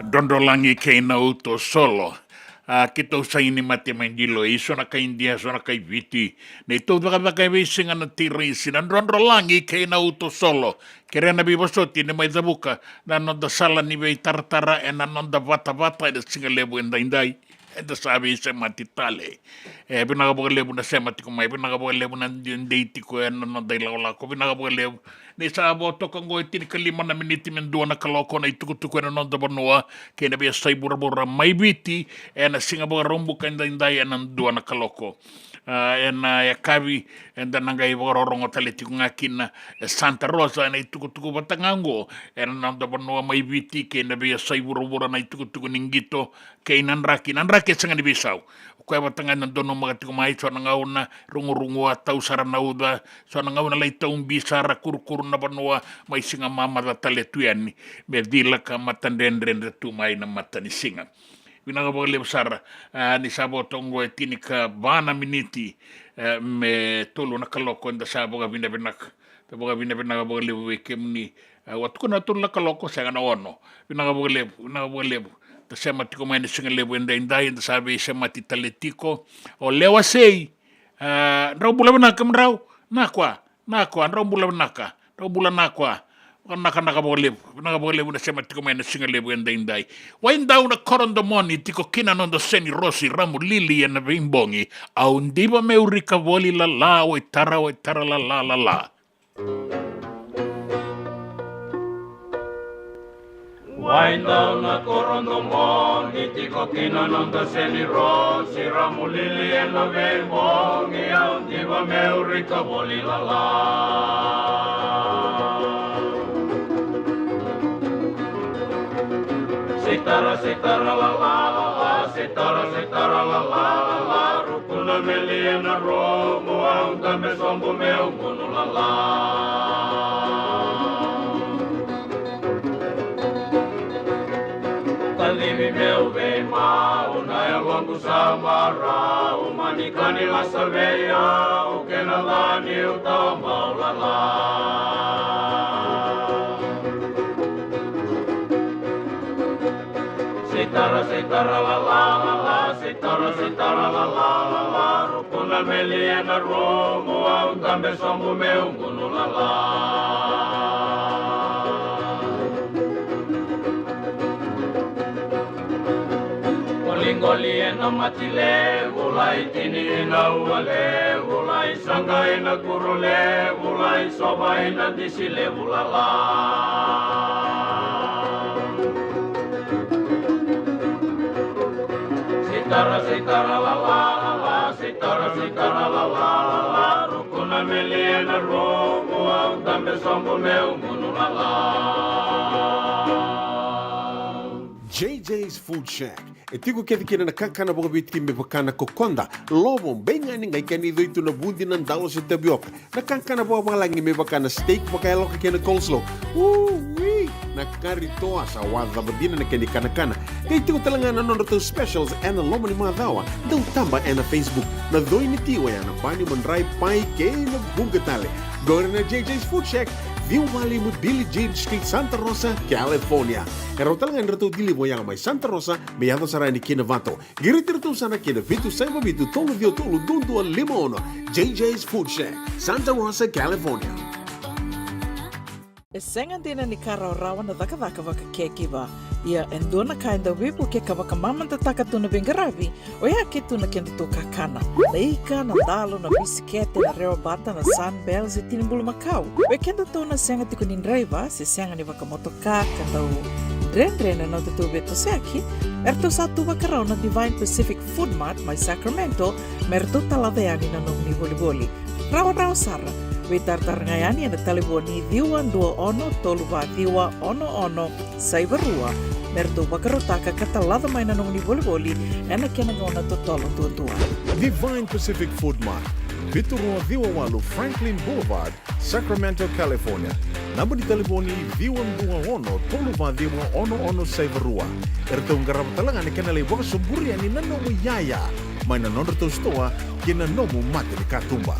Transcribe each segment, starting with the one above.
Dondolangi kay nauto solo. Kita usay ni mati mangilo iso na kay India so na kay Viti. Na ito baka kay bising na tirisi na dondolangi kay nauto solo. Kaya na bibasoti ni may zabuka na nonda sala ni bay tartara e na nonda vata-vata e singa lebu inday. Ito sabi sa matitale. Pinakapagalebu na siya matikumay. Pinakapagalebu na date ko na nonda ilawala ko. Pinakapagalebu. Ni sa aboto kang goy tinikalima na miniti mendua na kaloko na itukutuko na nonda banua. Kaya nabiya sa ibura-bura may biti. Na singa baga rombu kanday na dua na kaloko. Ya kavi enda nangai bororongo taleti ngakina Santa Rosa na itukutuku batangango nanda banua mai biti ke na bia sai buru-buru na itukutuku ningito ke nanraki sanga ni bisau ko batangan dono magati ko mai so nangauna rungu-rungu atau saranauda so nangauna lai taung bisara kur-kur na banua mai singa mama da taletuani berdila ka matandendren tu mai na matani singa pinakapagale besar ni sabo tongo etini ka bana miniti me tolu na kaloko nda sabo ka bina-binak kapagale weke muni watu kuna tolu na kaloko sa na ono pinakapagale ta sema tiko mai singa lebu inday nda sabi sema titaletiko o lewa sei ndraw bula banaka mdraw nakwa ndraw bula banaka nakapagalebu na sema tiko mai singa lebu inday wain daw na koron do moni tiko kina nondo seni rosi ramu lili na bimbongi au ndiba meurika voli la o tara la Wain daw na koron do moni tiko kina nondo seni rosi ramu lili na bimbongi au ndiba meurika voli la Sitara la la rukuna meliana romo anga me sombo meu mono la Talivi meu vem mau na ya longo samara o manikani la saveia o que na la ni o tamo la Sitara la la rukuna na melia na romo au tambe sombu meu gunulala. Olingoli na matile, ulai tini na uale, ulai sangai na kurule, ulai sobai na disile ulala. Sitara la la la, sitara la la la, rukuna melia na romo au tambe sombu meu gunulala. JJ's Food Shack. E tigo ke dikira na kakana boga bitki me bakana kokonda. Lobo benga ni ngai kani do itu na bundi nan dalos e tabioka. Na kakana boga malangi me bakana steak baka loka ke na coleslaw. Wee! Na karitoa sa wadha badina na kani kana. Kay tigo talanga na nono specials and na lomo ni mga dawa. Daw tamba na Facebook. Na doi ni tiwa ya na pani manray pai ke na bungatale. Go na JJ's Food Shack. Viu Valley mo Billy Jane Street, Santa Rosa, California. Karo talagang rato dili mo yang may Santa Rosa, may ato saray ni Kinavato. Giritirto sana Kinavitu, Saiba Vitu, Tolo Dio Tolo, Dundu, Limono. JJ's Food Shack, Santa Rosa, California. Esengan din ni Karaw-rawan na daka-daka-waka kekiba. Ia endona kainda wipu ke kawaka mamanta takatu na bengarabi o ia kitu na kendito kakana. Laika na dalo na bisikete na reo bata na sunbells e tinimbulu Macau. We kenda to na senga tiko nindraiva se senga ni waka motoka kandau dren-dren na tutu beto seki. Erto satu wakarao na Divine Pacific Food Mart may Sacramento merto taladayani na nung ni boli-boli. Rao-rao sara. Witar-tar ngayani na taliboni diwan 21 toluwa diwa ono saibarua merto bakarotaka katalada may nanong ni boli-boli na kinagona totolo tuwa. Divine Pacific Food Mart, Biturua Diwawalu Franklin Boulevard, Sacramento, California. Namba di taliboni diwan 21 toluwa diwa ono saibarua. Erto ngarap talangan ni kanalay waka sumburi ni nanomu yaya. May nanondo to stoa kinanomu mati ni katumba.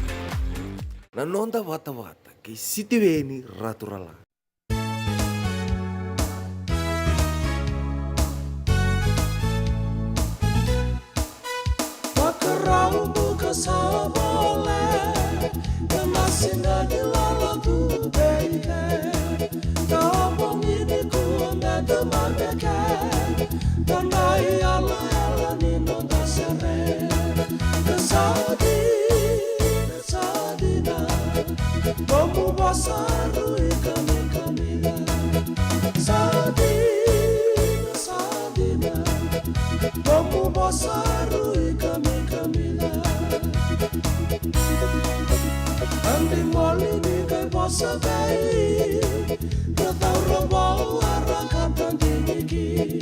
Nanonda wata-wata kay sitiweni raturala. Makarau buka sabole, kemasinda di lala tu beke, kabong ini kuanda demageke, tanai ala nino dasere, kesadi. Como basaru ikamina Sadina Como basaru ikamina Andi moli ni kay basa kai Katau rabau arakam tandiniki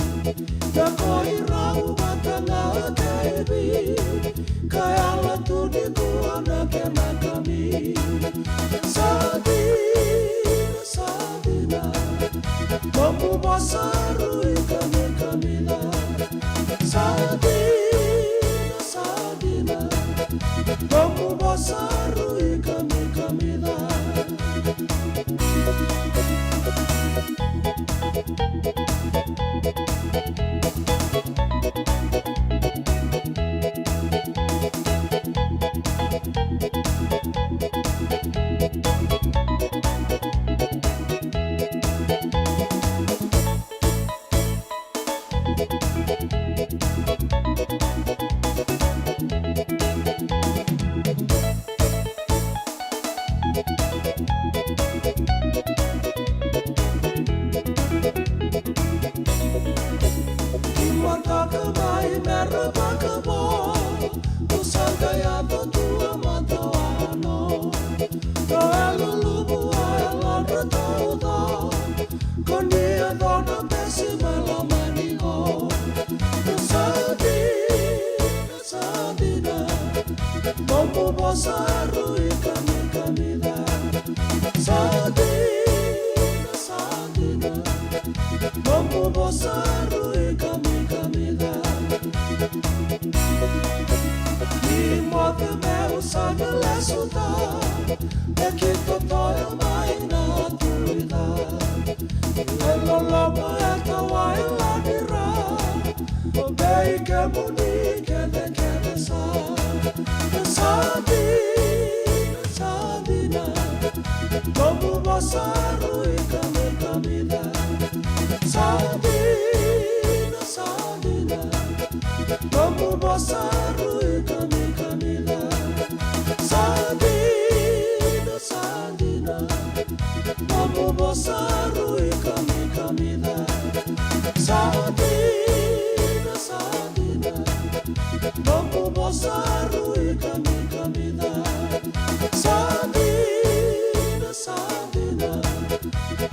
Dakoi rau batanga kaibi Kaya latu di kuana kena kami Sadina Mampu basaru ikamina Sadina Mampu basaru ikamina Sa Como basaru ikame kamida Sadina, Sadina Como basaru ikame kamida Sadina, Sadina Como basaru ikame kamida Sadina, Sadina Como basaru ikame kamida Sadina, Sadina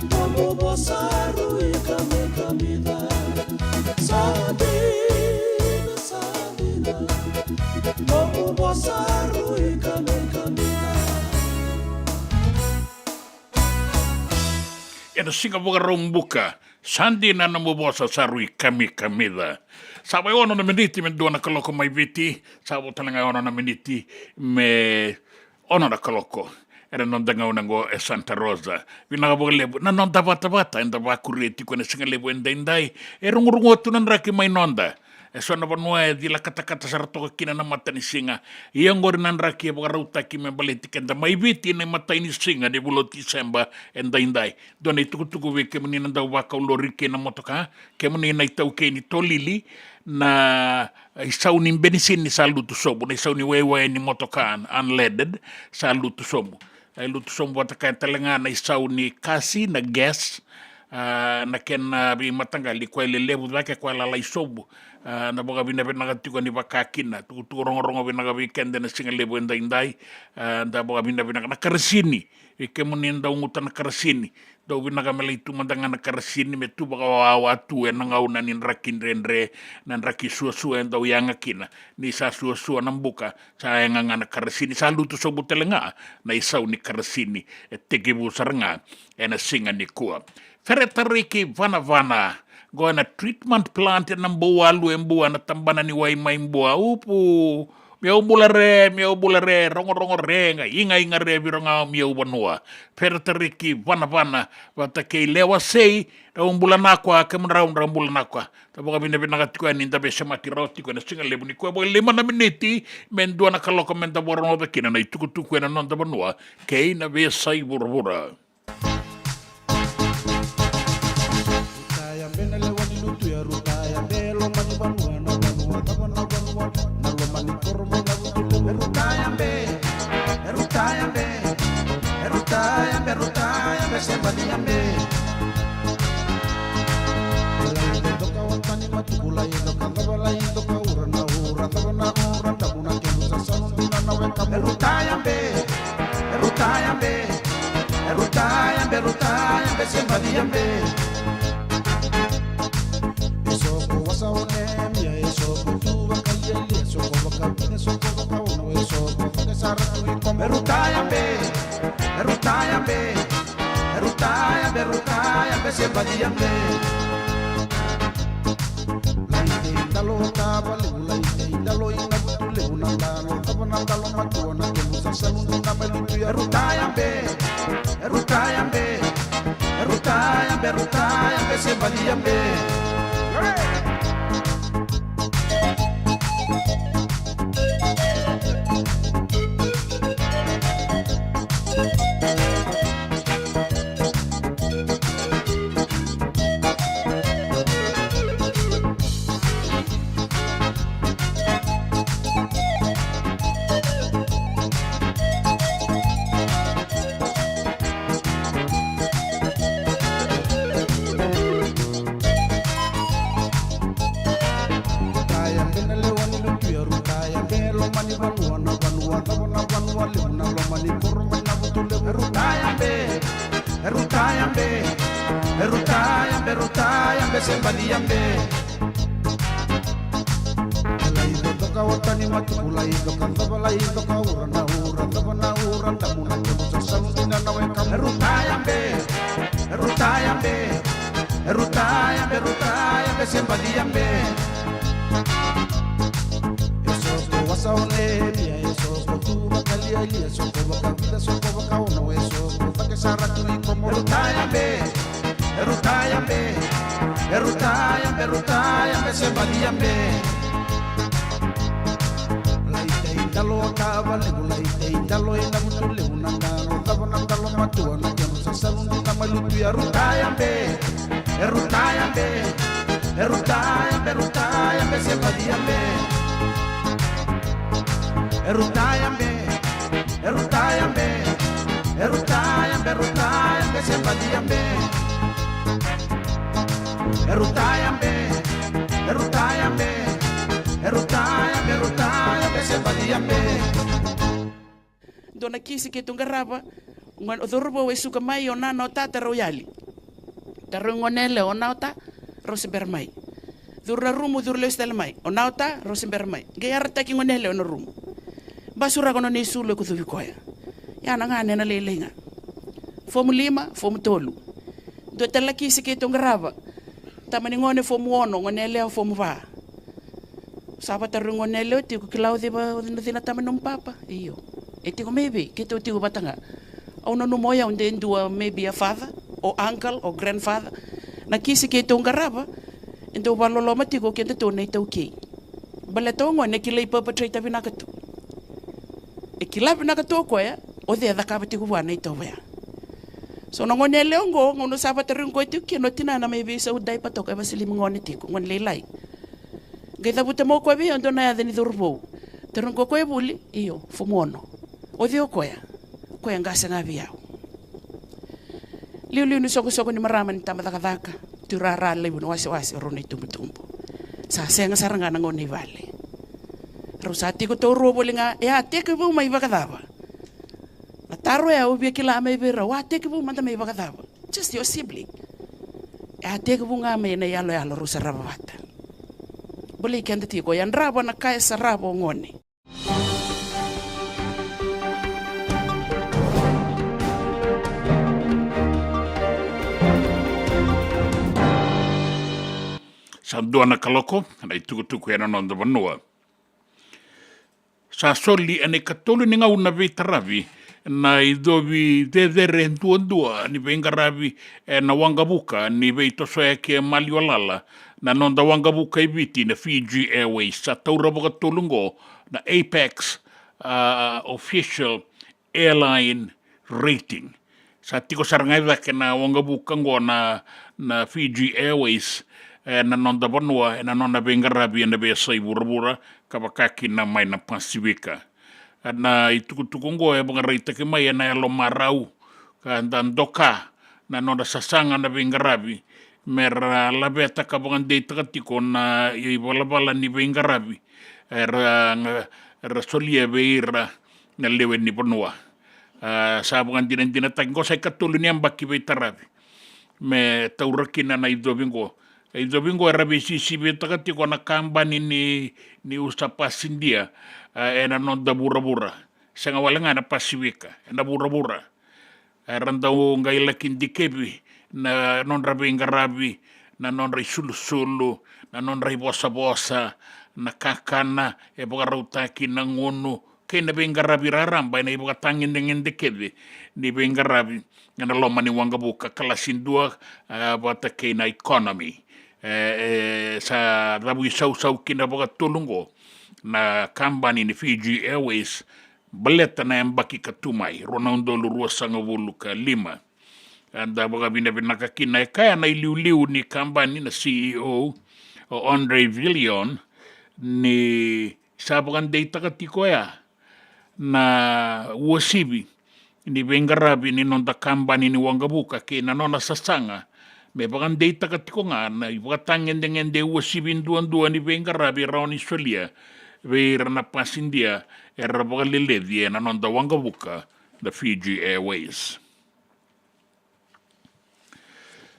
Como basaru ikame kamida Sadina, Sadina Como basaru ikame kamida Ena singa boga rombuka, sandi na namubosa sarui kami kamida. Sawa ono na meniti me dua na kaloko mai viti, sawa talanga ono na meniti me ono na kaloko. Era non danga unango e Santa Rosa. Vinaga boga lebu, na non bata enda vakureti kone singa lebu enda indai. E rungurungu atu nanraki mai nonda. E sona vanua e dila kata-kata saratoka kina na mata ni singa. Ia ngori nanraki e boga rautaki me baletik enda mai viti ne mata ini singa di bulo Disemba enda indai. Dona i tuku we ke muni nanda waka ulori ke na motoka. Ke muni na itau ke ni tolili na isau ni benisin ni sa lutu sobu. Na isau ni wewe ni motoka unleaded sa lutu sobu. Lutu sobu wataka talenga na isau ni kasi na gas. Na ken bi matangali kwa ile lebu wake kwa lalai sobu. Na boga bina nagatiko ni bakakina tu rongo bina weekend na singa lebu enda indai da boga bina na karsini ke muninda unguta na karsini do bina gamela itu mandanga na karsini me tu boga watu na ngauna ni rakin rendre na raki suasua enda uyanga kina ni sa suasua nambuka sa nga na karsini sa lutu sobu telenga na isau ni karsini tegebu saranga ena singa ni kuwa feretariki vana go na treatment plant na mboa lu mboa na tambana ni wai mai mboa upu miau bulare rongo renga inga re bironga miau banua perteriki vana wata ke lewa sei na umbula nakwa ke mraunda umbula nakwa taboga bina gatiko ni ndabe semati roti ko na singa lebu ni ko bo lima na miniti men do na kaloko men da borno da kina na tuku na non da banua ke na be sai burbura tua na kenu sa salundi na malutu ya rutayambe Rutayambe Rutayambe Rutayambe sepadiambe Rutayambe Rutayambe Rutayambe Rutayambe sepadiambe Rutayambe Rutayambe Rutayambe Rutayambe sepadiambe Dona kisi ke tungaraba ngon odorbo we suka mai ona no tata royali taro ngonele ona ota rosember mai durra rumu durle stel mai ona ota rosember mai ge yarta ki ngonele ona rumu basura kono ne sulu ko tuvi koya ya na ngane na lelenga fomu 5 fomu 3 do tala kisi ke tungaraba tamani ngone fomu ono ngonele fomu va saba taro ngonele ti ko klaudi ba dina tamani papa iyo e tiko maybe ke to tiko batanga ona no moya onde ndua maybe a father or uncle or grandfather na kisi ke to ngaraba ndo balolo matiko ke to nei to ke bale to ngone ki lei perpetrator vina ka to e ki labi na ka to ko ya o de da ka batiko wa nei to ya so no ngone le ngo ngono saba terin ko ti ke no tina na maybe so dai pa to ka basili ngone tiko ngon le lai gaita buta mo ko bi ndo na ya deni durbo terin ko e buli iyo fumono o dio koya ngase ngavi yao liu ni soko ni marama ni tama daka turara le buno wasi roni tumbo sa senga saranga na ngoni vale rosati ko to robo linga ya teke bu mai vakadava na taro ya ubi kila mai bera wa teke bu manda mai vakadava just your sibling ya teke bu nga mai na yalo rosara vata boli kende tiko yan rabo na kai sarabo ngoni Sanduana kaloko, na itukutuku yana nonda vanua. Sa soli ane katolu ni ngau na veitaravi, na idovi dedere ndua ni veingaravi na wangabuka ni veitoso yake maliolala, na nonda wangabuka ibiti na Fiji Airways, sa tauraboka tulungo na Apex official airline rating. Sa tiko sarangaiva ke na wangabuka ngo na Fiji Airways, na nonda vanua na nonda veingaravi na vesai burabura kabakaki na mai na Pasifika na itukutuku ngo e banga reita ke mai na elo marau ka ndoka na nonda sasanga na veingaravi mera labeta ka banga deita katiko na i balabala ni veingaravi ra solia veira na lewe ni vanua sa banga dina tango sai katulu ni ambaki veitaravi me taurakina na idovingo era besisi betaka tiko na kambani ni usta pasindia ena nonda bura-bura sanga walanga na Pasifika na bura-bura randau ngaila kindikebi na nonra bengarabi na nonra sulu-sulu na nonra bosa-bosa na kakana e boka rautaki na ngono kay na bengarabi raramba na iboka tangin dengan dekebi ni bengarabi na loma ni wangabuka kalasindua bata kay na economy sa rabu sau kina boka tulungo na kambani ni Fiji Airways baleta na mbaki katumai Ronaldo lurua sanga vulu ka 5 anda boka bina kakina kaya na iliu ni kambani na CEO Andre Villion ni sabakan data katiko ya na wasibi ni bengarabi ni nonda kambani ni wangabuka ke na nona sasanga me bagan data katiko nga na ibakatangen dengan de wasibin duan ni bengarabi raon Australia veira na pasindia era bagaliledi na nonda wangabuka the Fiji Airways.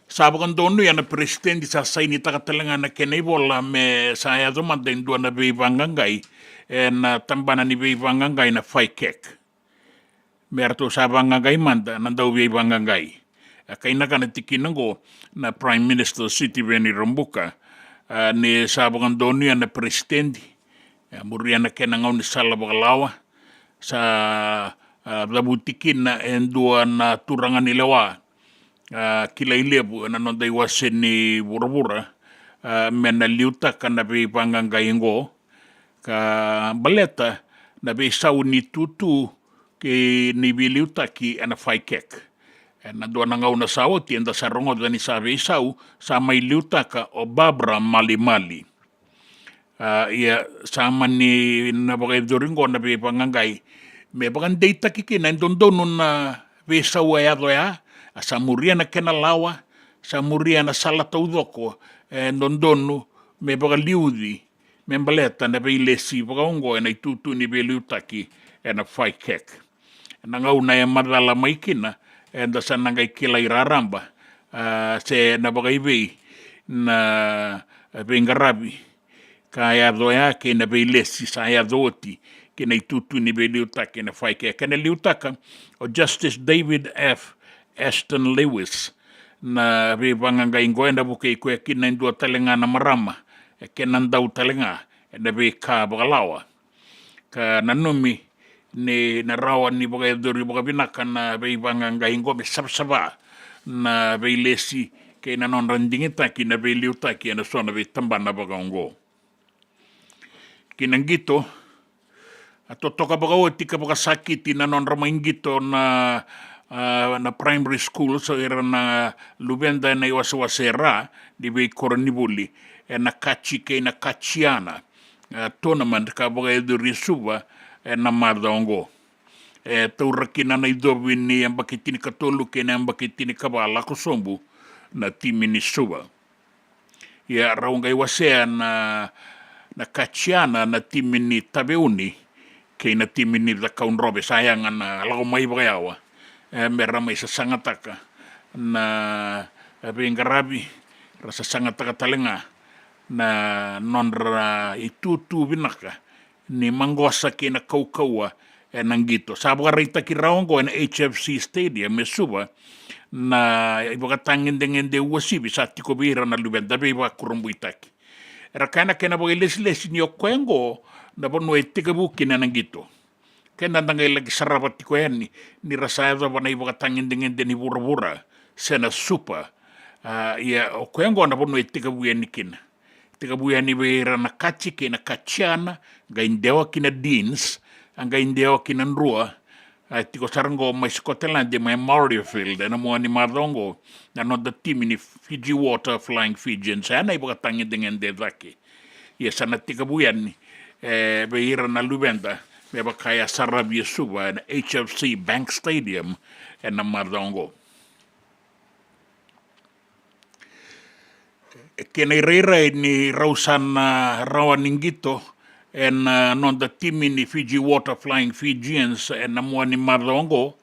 Sabakan donu ya na presidente sa saini takatalangan na kenaibola me saya dumaden duan na beibangangai na tambana ni beibangangai na faikek. Merto sabangangai manda nandau beibangangai. Kainakan na tikinango na Prime Minister Siti Veni Rambuka ni sabangan donu ya na presidente murian na kenangaw ni Salabagalawa sa labutikin na endua na turangan nilawa kilailebu na nonday wasin ni Burabura menaliuta ka na beibangangai ka baleta na beisaw ni tutu ke ni biliuta ki ana faikek na doa na ngau na saoti enda sa rongoda ni sa veisau sa mai liutaka o Barbara Malimali. Ia sa mani na bagai doringo na be pangangai me bagan deita kikina indondono na veisau e ado ea a sa muria na kena lawa sa muria na salata udoko indondono me baga liudi me mbaleta na be ilesi baga ongo e na itutu ni be liutaki e na fai kek. Na ngau na e madala maikina enda sa nangai kila iraramba se na bagai vei na bengarabi ka ya doya ke na be lesi sa ya doti ke na itutu ni be liutaki na fai ke na liutaka o Justice David F. Aston Lewis na be bangangai ngoenda buke ko ke na ndua talenga na marama ke na ndau talenga na be ka bagalawa ka nanumi ni na rawa ni bagai dori bagai binaka na bei bangangai ngome sabsaba na bei lesi ke na non randingita ki na bei liutaki na sona bei tambana bagango kinangito ato toka baga tika baga sakiti na non ramaingito na primary school so era na lubenda na iwasawasera di bei koranibuli na kachi ke na kachiana tournament ka baga dori suba na mardongo taurakina na idobi ni ambakitini katolu ke na ambakitini kabala kusombu na timini suba ya raunga iwasea na kachiana na timini tabeuni ke na timini da kaunrobe sayanga na lago mai bagayawa mera mai sa sangataka na bengarabi rasa sangataka talenga na nonra itutu binaka ni mangosa ke na kaukaua nangito sabwa rita ki raongo na HFC Stadium me suba na ibaga tangende wasibi sa tiko bira na lubenda be ba kurumbuitaki rakana kena boy les ni okwengo na bono etika buki na nangito kena nangai lagi sarabati ko yani ni rasaya ba na ibaga tangende ni burabura sena supa ya okwengo na bono etika bu yani kina tika bu yani bira na kachi ke na kachiana ga indewa kina deans anga indewa kina nrua tiko sarango mai Scotland de mai Murrayfield na mo ni mardongo na no the team ni Fiji Water Flying Fijians ana ibaga tangende zake ya sana tika bu yani beira na lubenda me bakaya sarabia suba na HFC Bank Stadium na mardongo kena reira ni rausana rawaningito en non the team ni Fiji Water Flying Fijians na mua ni mardongo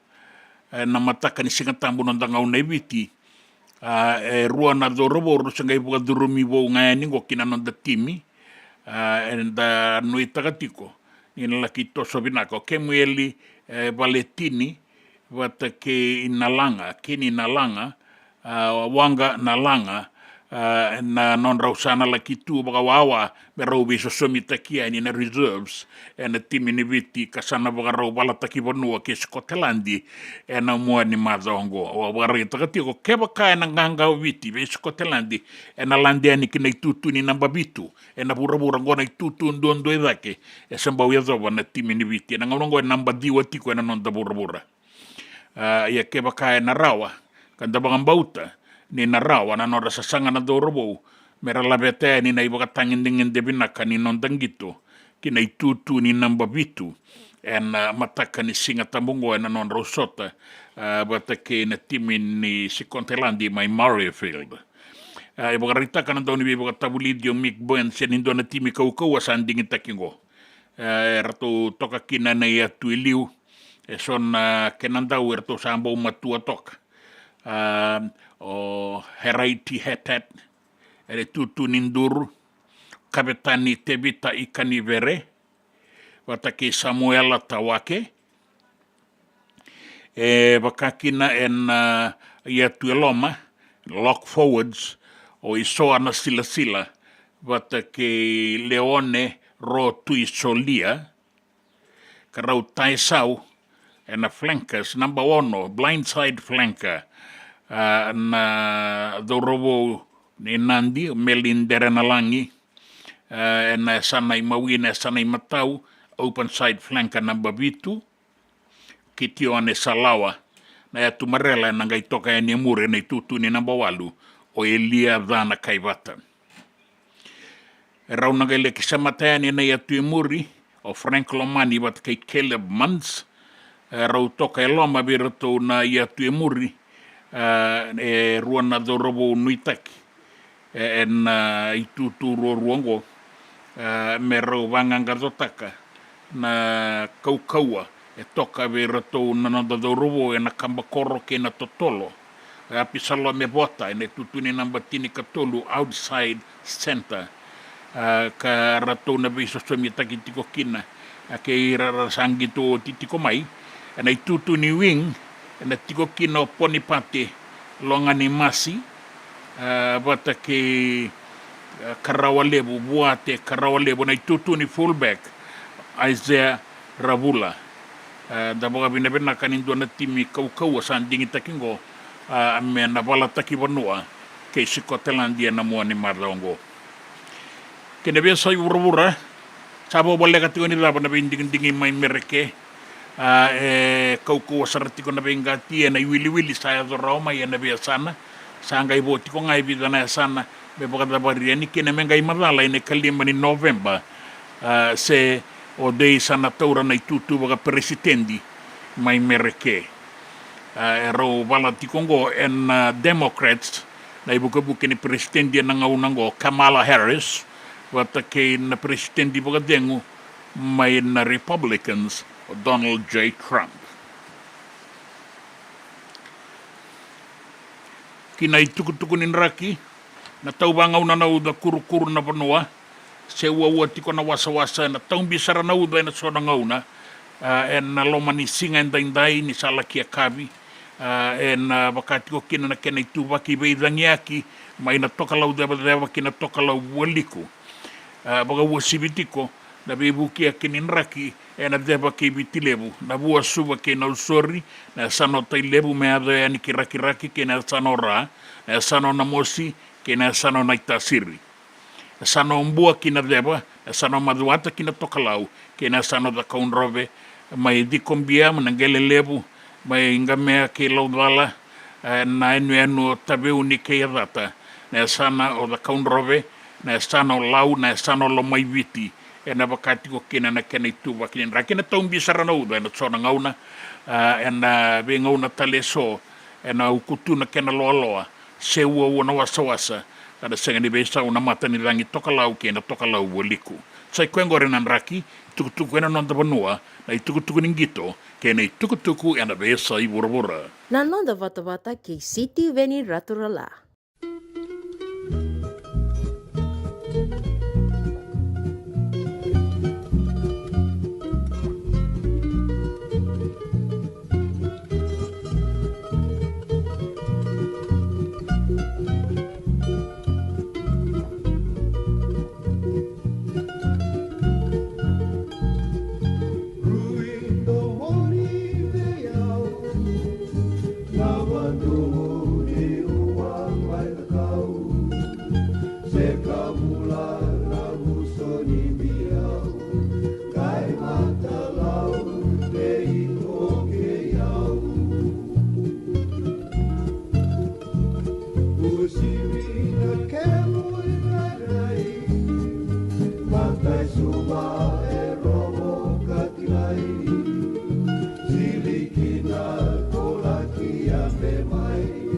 na mataka ni singatambu nandanga uneviti rua na dorobo rusangai buka durumi wo ngayani ngo kina non the team and nui tagatiko ni laki toso binako kemueli Valetini wata ke inalanga kini nalanga wanga nalanga na non rausana laki tu baka wawa berau biso somita kia ni na reserves na timi ni viti kasana baka rau balata ki bonua ke Scottlandi na mua ni mazongo o baka takati ko keba kaya na nganga viti be Scottlandi na landiani ki na itutu ni namba bitu na bura ngona itutu ndondo edake samba uyazoba na timi ni viti na ngongo namba diwa tiko na non da bura ya keba kaya na rawa kanda baka mbauta ni na rawa na nora sasanga na dorobo mera labete ni na ibaga tangindingin de binaka ni nondangito kina itutu ni namba bitu mataka ni singa tambungo na non rosota bata ke na timin ni si Kontelandi mai Murrayfield ibaga rita kana daw ni ibaga tabulidio Mick Burns yan indo na timi kau sandingin takingo rato toka kina na ya tuiliu son kenandau erto samba umatua toka o Heraiti Hetat ere tutu nindur kapetani Tebita Ikanivere watake Samuela Tawake bakakina en Yatueloma lock forwards o isoa na sila watake Leone Ro Tuisolia karau taisau en flankers number 1 blindside flanker na dorobo ni Nandi melindere na langi na sanay mawina sanay matau open side flanker number bitu kitione Salawa na atu marela na ngai toka e ni mure nei tutu ni namba walu o Elia Vana Kaivata. E rau na ngai le kisamata ni nei atu e muri o Frank Lomani wat kei Caleb Mans, rau toka e loma vira tau na i atu e muri e rua na dorobo nuitaki e na i tutu ruango me rau vanganga dotaka na kaukaua e toka vira tau na dorobo e na kambakoro ke na totolo e apisalo me bota e ne tutu ni namba tini katolu outside center ka ratou na viso somi taki tiko kina ke irara sangi to titiko mai e na tutu ni wing e na tiko kina o ponipate longa ni masi bata ke karawalebu buate karawalebu na tutu ni fullback Isaiah Ravula da boga bina bina kanindu na timi kau sandingi takingo me na bala taki vanua ke Sikotelandia na mua ni marlaongo kene bia sai urura sabo bolle ka tigoni la bana binding mai mereke e kau sarati ko na benga tie na wili saya do Roma ya na bia sana sanga ibo tiko ngai bida na sana be boga da bariani kene menga imala ine kalima ni November se o dei sana taura na tutu boga presidenti mai mereke ro bala tikongo en Democrats na ibo buke ni presidenti na ngaunango Kamala Harris wata ke na presidenti boga dengu mai na Republicans o Donald J. Trump. Kina i tukutuku ni raki na tau banga una na uda kuru na vanua se ua tiko na wasa na tau bisara na uda na sona ngauna e na loma ni singa ndai ni salaki a kavi e na wakatiko kina na kena i tuvaki veidangiaki mai na toka lau deva kina toka lau waliku baga ua sibitiko na bebuki a kinin raki e na deva ke bitilebu na bua suba ke na usori na sano tai lebu me ade ani ki raki ke na sano ra na sano na mosi ke na sano na itasiri na sano mbua ki na deva na sano maduata ki na tokalau ke na sano da kaunrove mai dikombia manangele lebu mai ingamea ke laudala na enu tabeu ni ke data na sana o da kaunrove na sano lau na sano lo mai viti e na wakati ko kina na kena itu wakini raki na taung bisara na uda na tsona ngauna e na be ngauna tale so e na ukutu na kena loa se ua na wasa kada senga ni besa una mata ni rangi toka lau ke na toka lau waliku sai kwengore na raki tukutuku ena nonda vanua na tukutuku ningito ke na tukutuku ena besa i burabura na nonda vata ke City Veni Raturala. Silikina kolaki ambe mai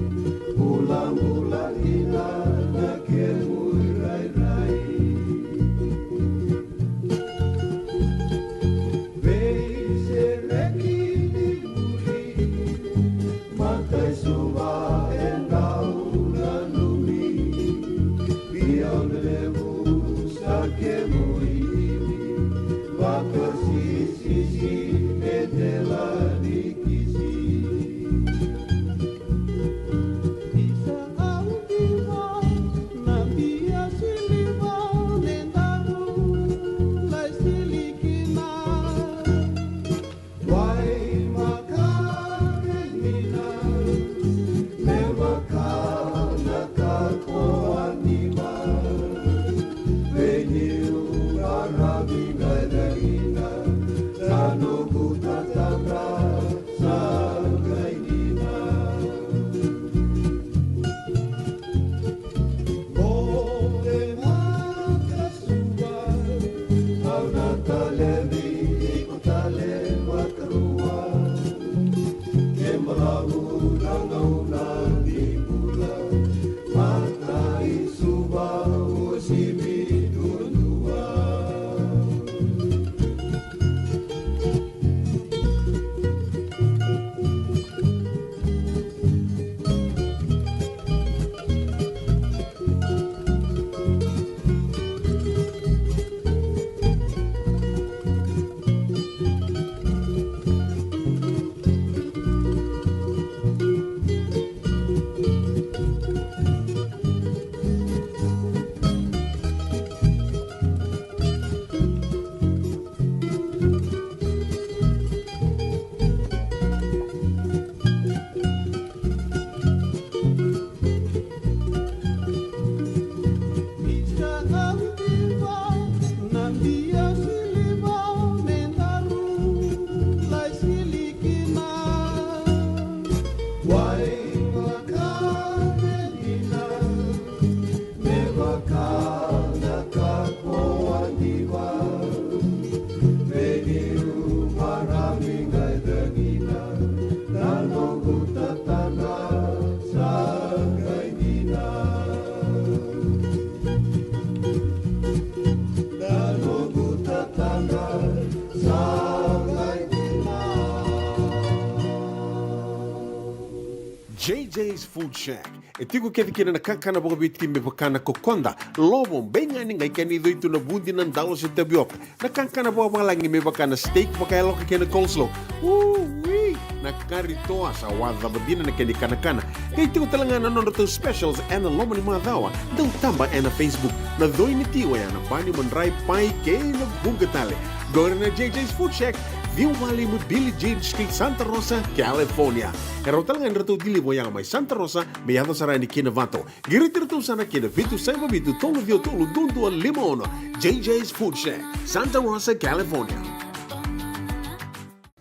JJ's Food Shack. Itigo kaya kina nakakana boga biti mepakana kokonda. Lobo benga ni ngai kani do itu na bundi ng dalos sa tabiok. Nakakana boga mga langi mepakana steak makayalo ka kina coleslaw. Wee! Nakarito sa wadha badina na kani kanakana. Kaya itigo talaga na nono specials and lomo ni mga dawa. Daw tamba na Facebook. Na doy ni tiwa yan. Pani manray pai kay na bugatali. Gora na JJ's Food Shack. View Valley mo Billy Jean Street, Santa Rosa, California. Pero talagang rato dili mo yang may Santa Rosa, may hato sarang ni Kinavato. Giritirto sana kina Vitu Saiba Vitu Tolo Vio Tolo Dundu Limono. JJ's Food Shack, Santa Rosa, California.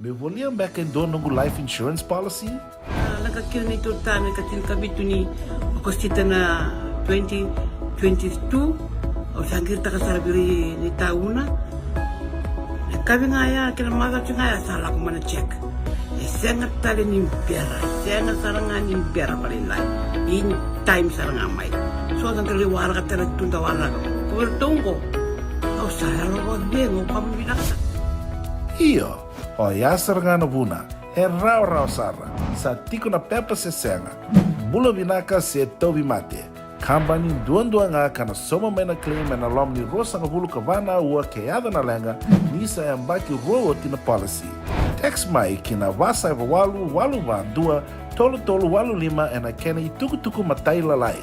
Me volia back in dono go life insurance policy? Nakakil ni Turtana katil kabitu ni kostita na 2022 o sagir takasarabiri ni tauna. Kami ngaya kila mara ngaya salah ko mana check. Sengat tali ni pera, sengat sarangan ni pera paling lain. In time sarang amai. So ang kali warga tala tunda warga. Kubertungko. Au saya lo bengo kamu binasa. Iyo, o ya sarangan na buna. Rao sara. Sa tiko na pepa se senga. Bulo binaka se tobi mate. Kambani duan nga kana soma mena claim na lom ni rosa nga bulu kavana ua keada na lenga nisa yambaki rowo tina policy. Text mai kina wasa eva walu va dua tolu walu lima ena kena ituku matai lalai.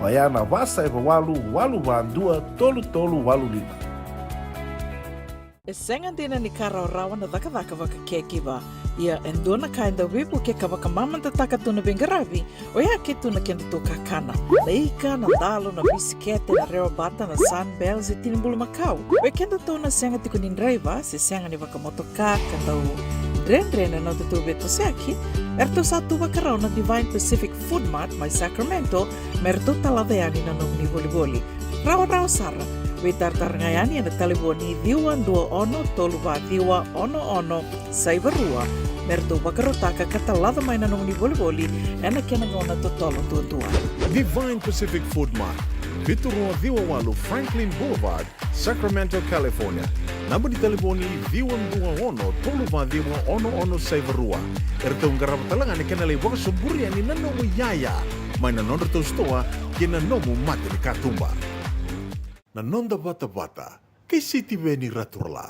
Oya na wasa eva walu va dua tolu walu lima. E senga dina ni kara rawa na daka waka kekiwa. Ia endona kainda wipu ke kawaka mamanta takatuna bengaravi o ia ke tuna kenda to kakana. Leika na dalo na bisikete na reo bata na sunbells e tinimbulu makau. O kenda to na senga tiku nindraiva se senga ni waka motoka kandau dren na tutu beto seaki. Erto satu wakarao na Divine Pacific Food Mart mai Sacramento merto taladeani na nung ni boli. Rawa sara. Witartar ngayani na taliboni diwan dua ono toluva diwa ono saibarua merto wakarotaka katalada may nanong ni boli ena kenangona totolo tutua. Divine Pacific Food Mart, Viturua Viwawalu Franklin Boulevard, Sacramento, California. Namba di telefoni Viwan Dua Ono Toluva Diwa ono saibarua. Erto ngarap talangan ikanali waka suburi ani nanomu yaya. May nanondo to stoa kinanomu mati ni katumba. Nanonda bata-bata, kay City Veni Raturla.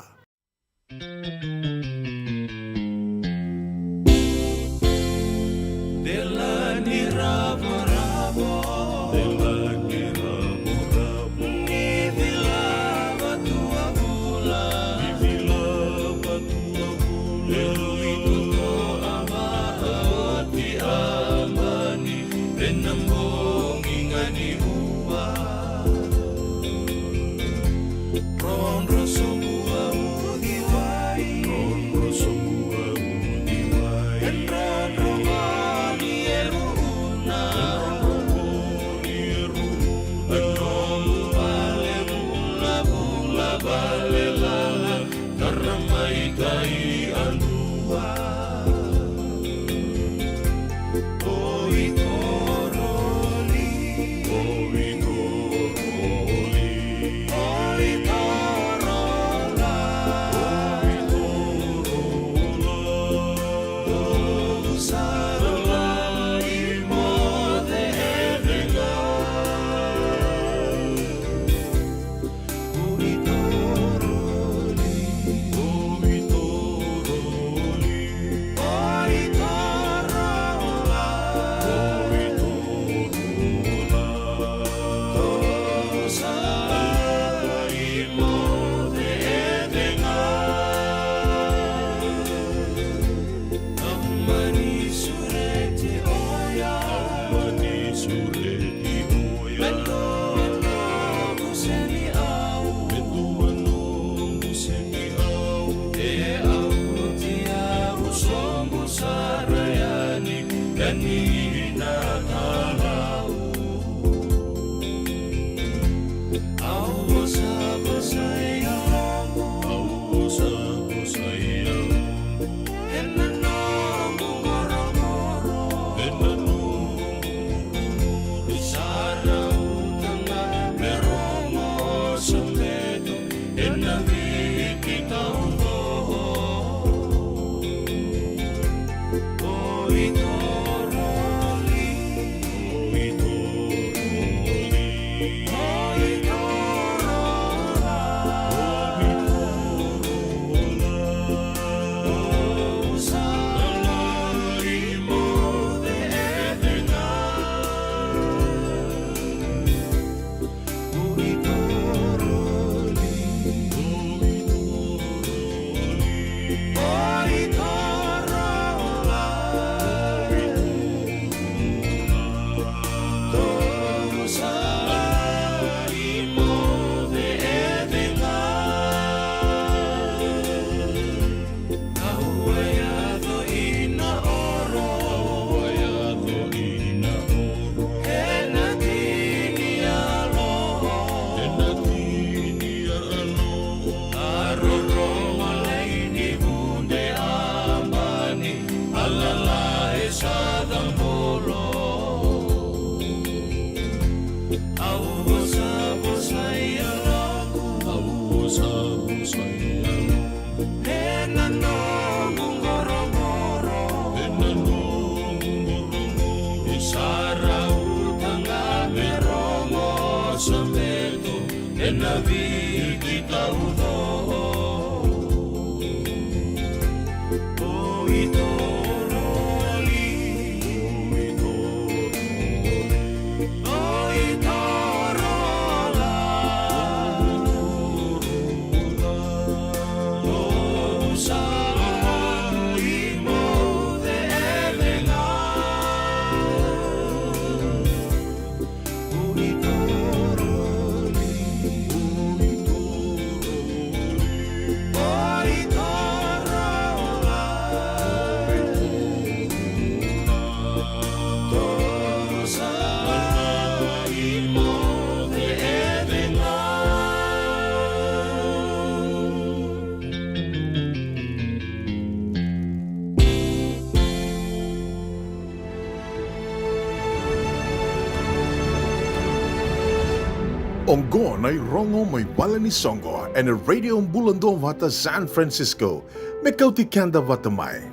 Onggo na rongo may wala ni Songo and a radio bulando vata San Francisco. Mekauti kanda vata mai.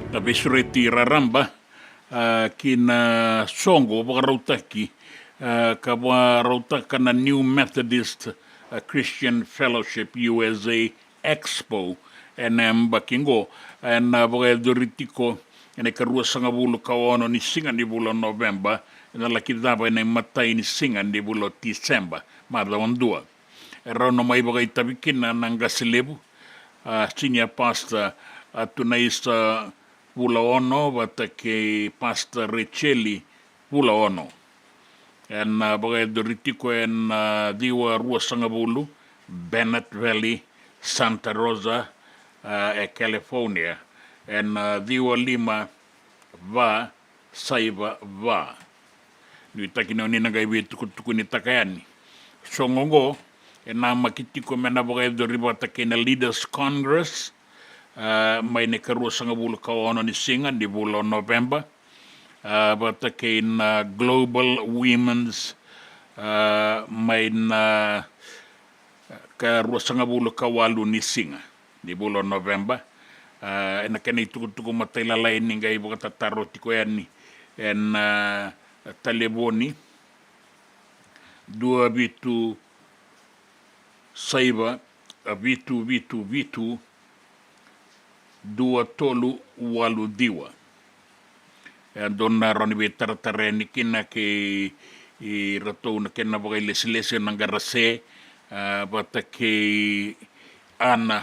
Nabisureti raramba kina Songo wakaroutaki ka na New Methodist Christian Fellowship USA Expo bakingo wakadoritiko ene karua sangabulu kawono ni singa ni bulan November na laki daba ina matai ni singa ni bulan December madawan dua erono mai bagai tabikina nangasilebu senior pastor tunaisa Pula ono batake Pastor Richeli Pula ono en bagai doritiko en diwa rua sangabulu Bennett Valley Santa Rosa California en diwa lima va saiba va ni takino ni nagai tuku ni takayani songongo en makitiko mena bagai doribata na Leaders Congress may nakarua sangabulu kawono ni singa di bulan November bata na Global Women's may na karua sangabulu kawalu ni singa di bulan November na kena tuku matay lalay ni ngay baka tataro tiko yan ni en taleboni dua bitu saiba bitu dua tolu walu diwa. Donna roni be tartare ni kina ke i rato na kena bagai lesi nang garase bata ke ana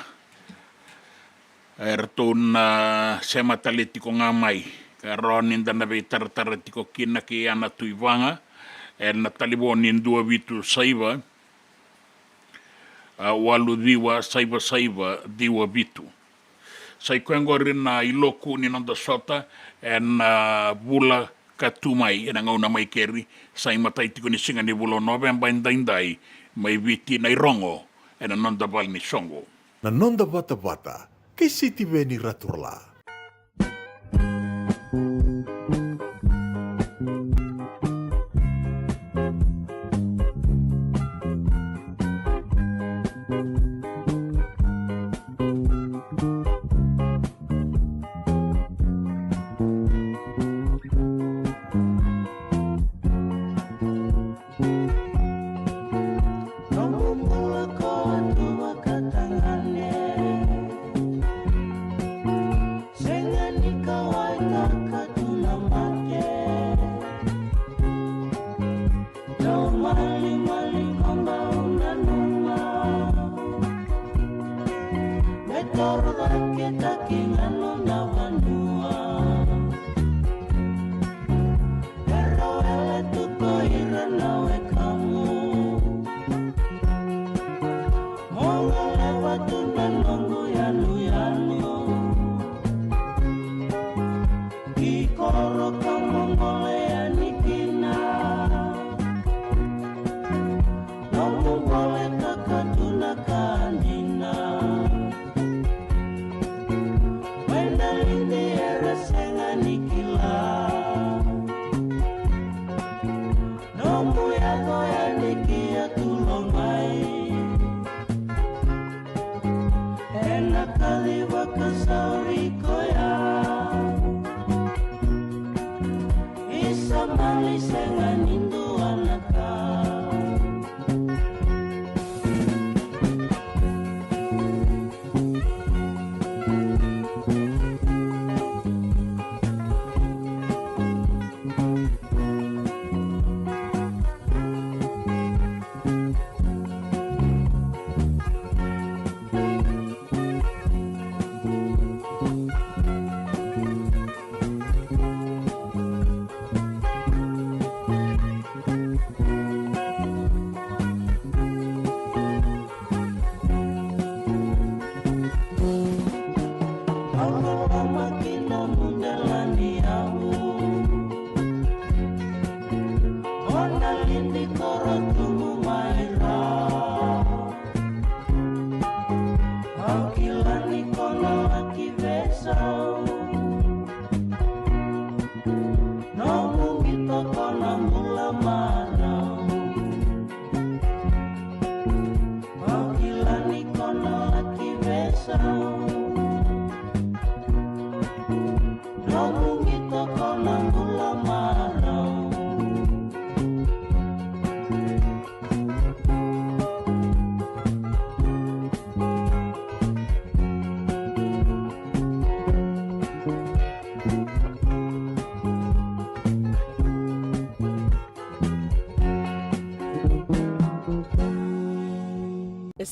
rato na sema taliti ko ngamai karon inda na be tartare tiko kina ke ana tuivanga na talibon in dua bitu saiba walu diwa saiba diwa bitu. Sai kuengo rin na iloku ni nanda sota en bula katumai en ngau na mai keri sai matai tiko ni singa ni bulo November indai mai viti na irongo en nanda bal ni Songo. Na nonda bata kay City Veni Raturla.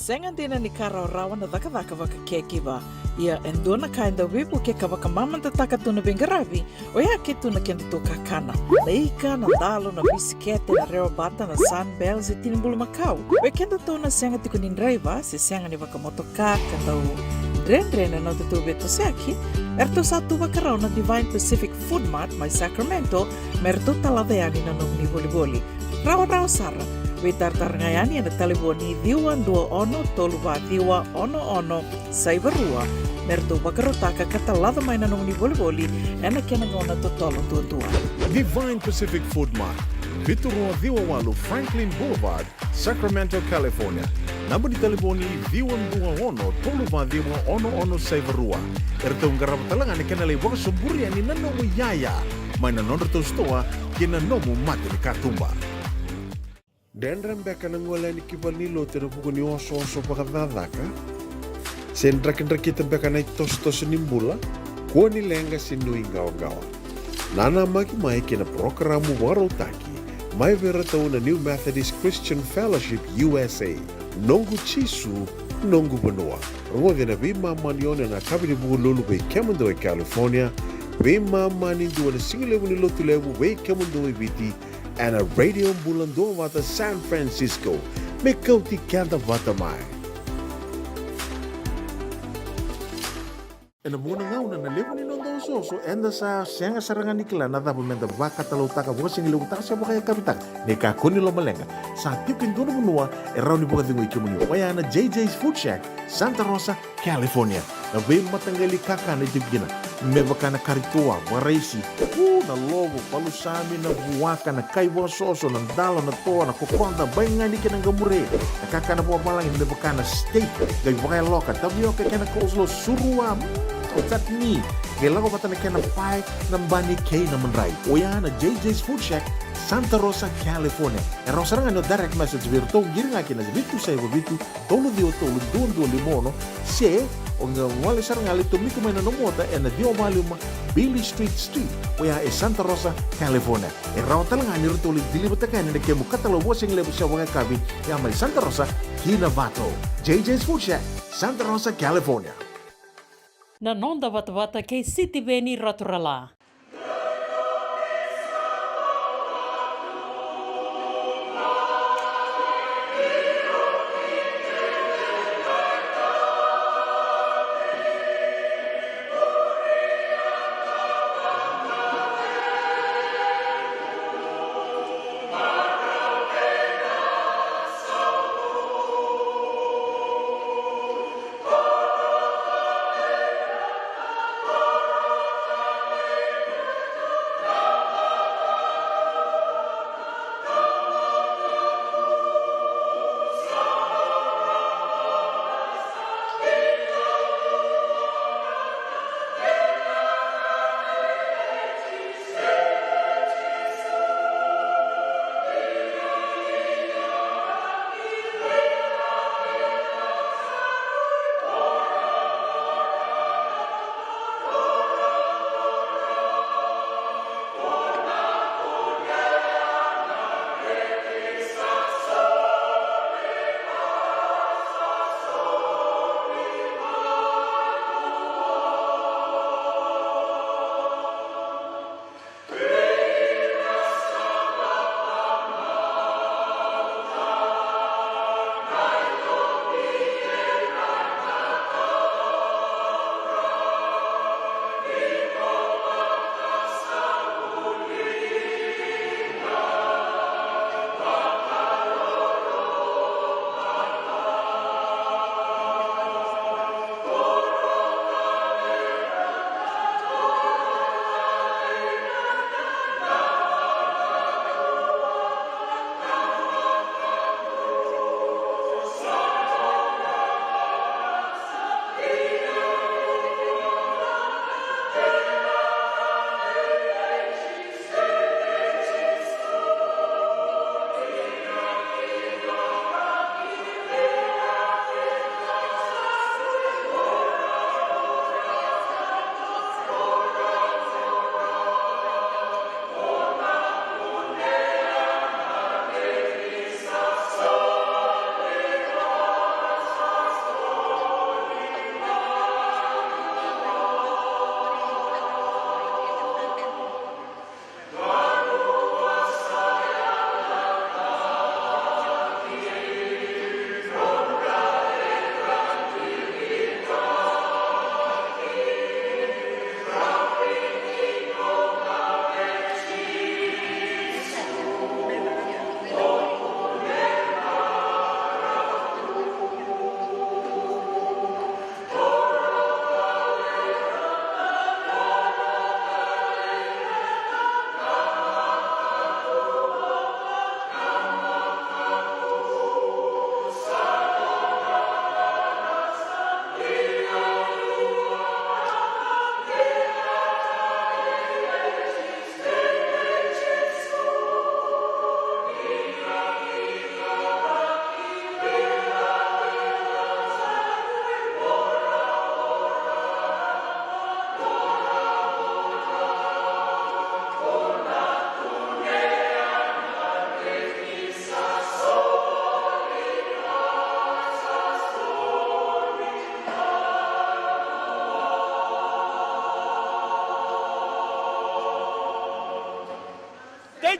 Senga dina ni kara rawa na daka waka kekiwa. Ia endona kainda wipu ke kawaka mamanta taka tuna bengaravi, o ia ke tuna kenda to kakana. Leika na dalo na bisikete na reo bata na sunbells e tinimbulu makau. We kenda to na senga tiko nindraiva, se senga ni waka motoka kandau Dren na tutu beto seaki, erto satu wakarau na Divine Pacific Food Mart mai Sacramento, merto talaveani na nung ni boli-boli. Rawa sara, we tartarngayani na taliboni diwa dua ono toluwa diwa ono saibarua, merto wakarotaka katalada mai na nung ni boli-boli, ena kenangona totolo tua. Divine Pacific Food Mart, Vitorua Viwawalu Franklin Boulevard, Sacramento, California. Namba di telefoni Viwan Bunga Ono, Toluva Diwa Ono Saivarua. Erto ngarap talangan ikan alai waka semburian ni nanomu yaya. Maina nonreto stoa kina nomu mati ni katumba. Dendram beka nangola ni kibalilo tena puku ni oso pakadadaka. Sendra kita beka na tos nimbula. Kuani lenga sinui gawa-gawa. Nana maki mai kina programu warotaki. Mai vera tau na New Methodist Christian Fellowship USA. Nongu chisu, nongu banua. Rongo na vima manione na kabini buku lulu bei Kemando e California. Vima mani dua na singilewu ni lotu lewu bei Kemando e viti. And a radio bulando wata San Francisco. Me kauti kanta wata mai. En muna ngau na lewu ni nondo soso. Enda sa sianga sarangan ikila na dapat menda waka talau taka buka singilewu taka siapa kaya kapitang. Neka kuni lo malenga. Saat tiukin dono menua. Erau ni buka tingu ikimuni. Wayana JJ's Food Shack, Santa Rosa, California. Na wei matanggali kaka na jibgina. Mebaka na karitoa, waraisi. Na logo, palusami na buwaka na kaiwa soso, na dalo na toa, na kukonda, bayangani ka ng gamure. Nakaka na buwa malang, mebaka na steak, gay wakay loka, tabioka ka na coleslaw, surua, chutney. Gay lago pata na ka na pie, ng bani kay na manray. O yan na JJ's Food Shack, Santa Rosa, California. E rosarangan no direct message virto, giringa kina vitu sa iwa vitu, tolo dio tolo, duon limono, se, o nga wali sarangali tumiko may nanomota e na dio maluma Billy Street, o ya e Santa Rosa, California. E raw talangan ni rito ulit dilibatakan na kemo katalawa sing lebo siya wanga kabi, ya may Santa Rosa, Kinavato. JJ's Food Shack, Santa Rosa, California. Na nonda wata kay City Beni Raturala.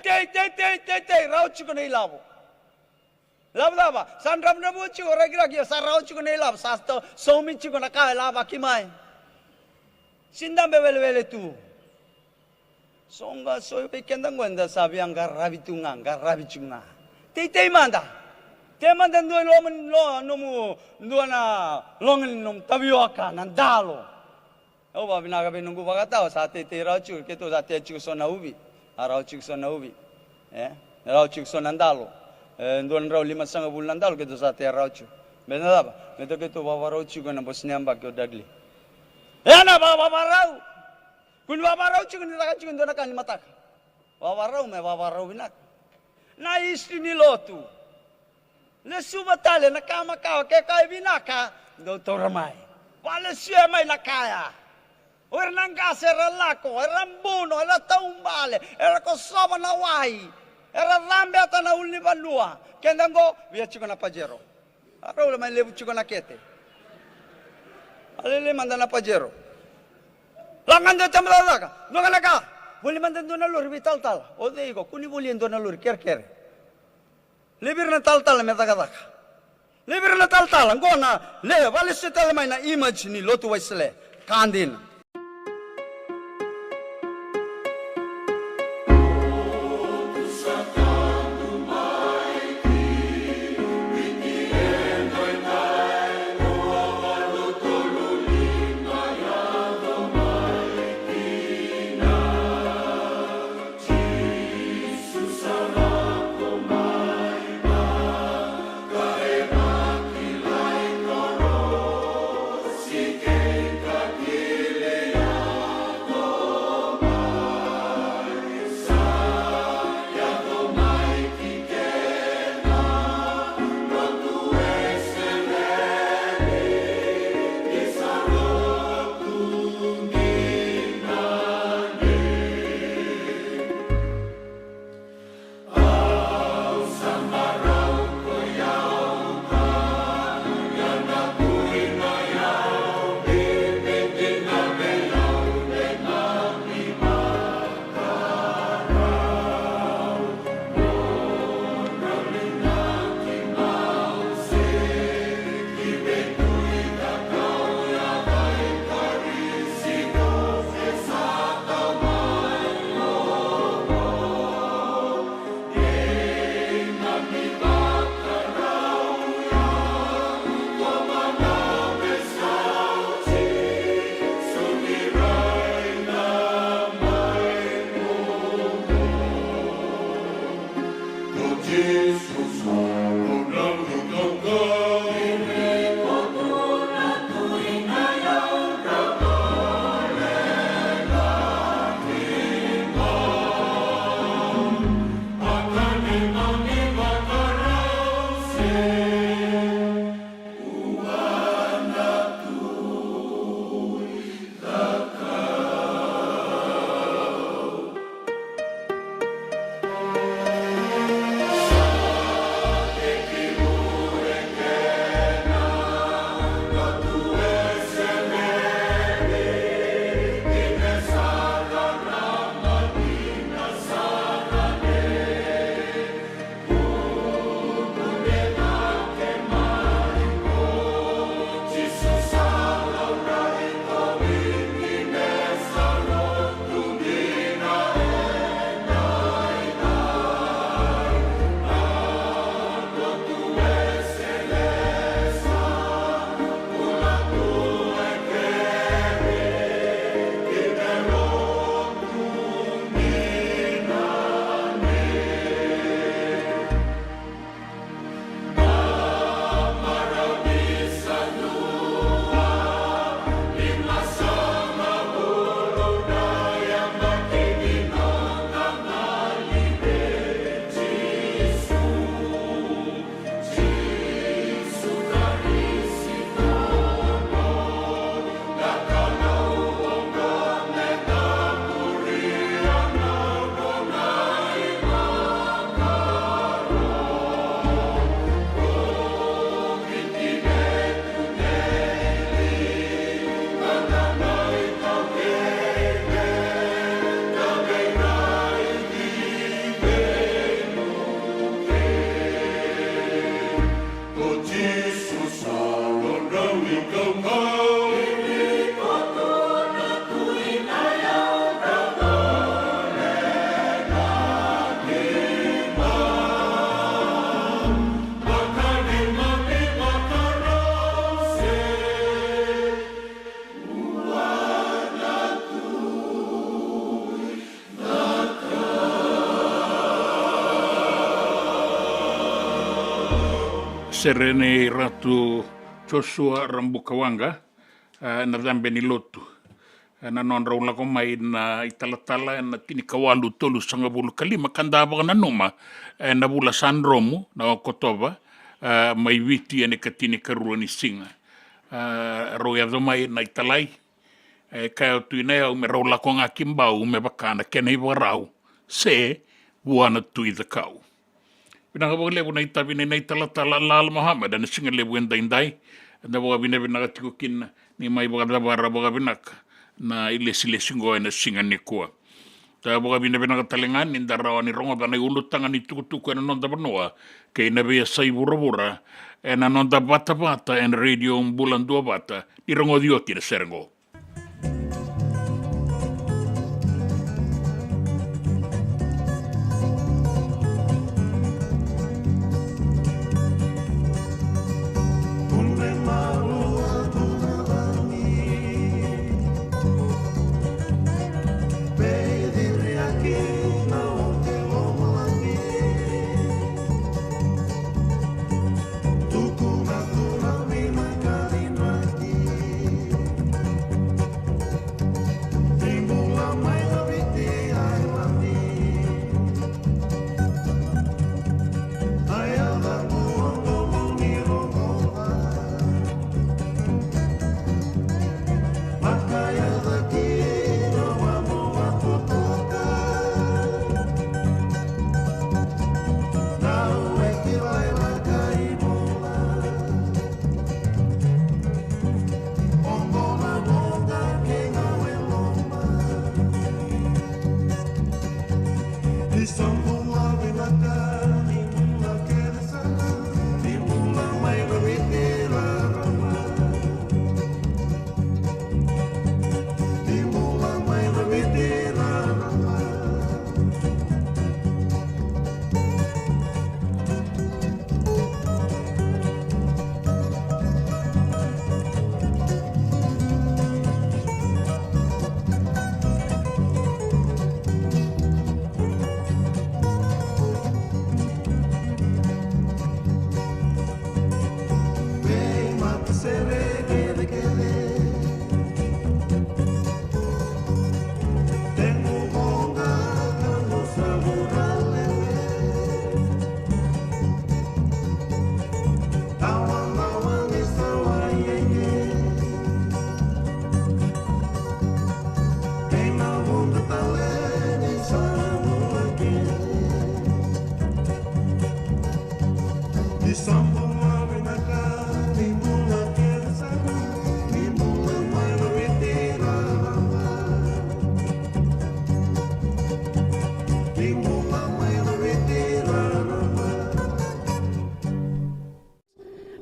Tei, rauchi ko na ilabo. Laba, san ram na buchi ko ragi, sa rauchi ko na ilabo, sa somichi ko na kaya laba kimay. Sindang bebele tu. Songa soy kendang gwenda sabi ang garabi chunga. Tei manda. Tei manda no na longin nom tabioka nandalo. O ba binagabi nung gubagataw sa tei rauchi keto sa tei chiku so na ubi. Rauchi so na ubi. Rauchi so nandalo. Ndon raw 5 bulan nandalo keto sa tei rauchi. Benada ba? Keto baba rauchi ko na bosniamba ko dagli. Na baba raw. Kun baba raw chiku ni taka chiku ndona kan matak. Baba raw binak. Na istri ni lotu. Le subatale na kama kawa ke kai binaka doutor mai. Wala siya mai na kaya. Wer nangka era lako, era mbuno, era taumbale, era kosoma na wai. Era rambe ata na ulni balua. Kendango via chiku na pajero. Araw mai lebu chiku na kete. Alele manda na pajero. Langan do tamlaka. Naka. Boleh mandan do na lur vital. O deigo kuni boleh do na lur ker. Libir na tal me taka. Libir na tal ngona le vale setal mai na image ni lotu waisle. Kandin. Kile serene Ratu Joshua Rambukawanga na dhambe ni lotu na non raula ko mai na italatala na tinikawalu tolu sanga bulu kalima kanda ba na numa na bula Sanromu na Kotoba mai witi ene katini karua ni singa roya do mai na italai ka tu ina o me raula ko nga kimbau me bakana kene warau se buana tu i the kau bina ka bole buna ita bina na italatala lal Muhammad na singa le buenda indai na boga bina bina ka tikukin ni mai boga bara boga bina na ilesi ngoe na singa ni kua. Ta boga bina bina katalengan ni darawa ni rongo bana ulutangan ni tukutuku na nonda banoa kay na bia sai bura na nonda bata en radio bulan dua bata ni rongo dioti na serengo.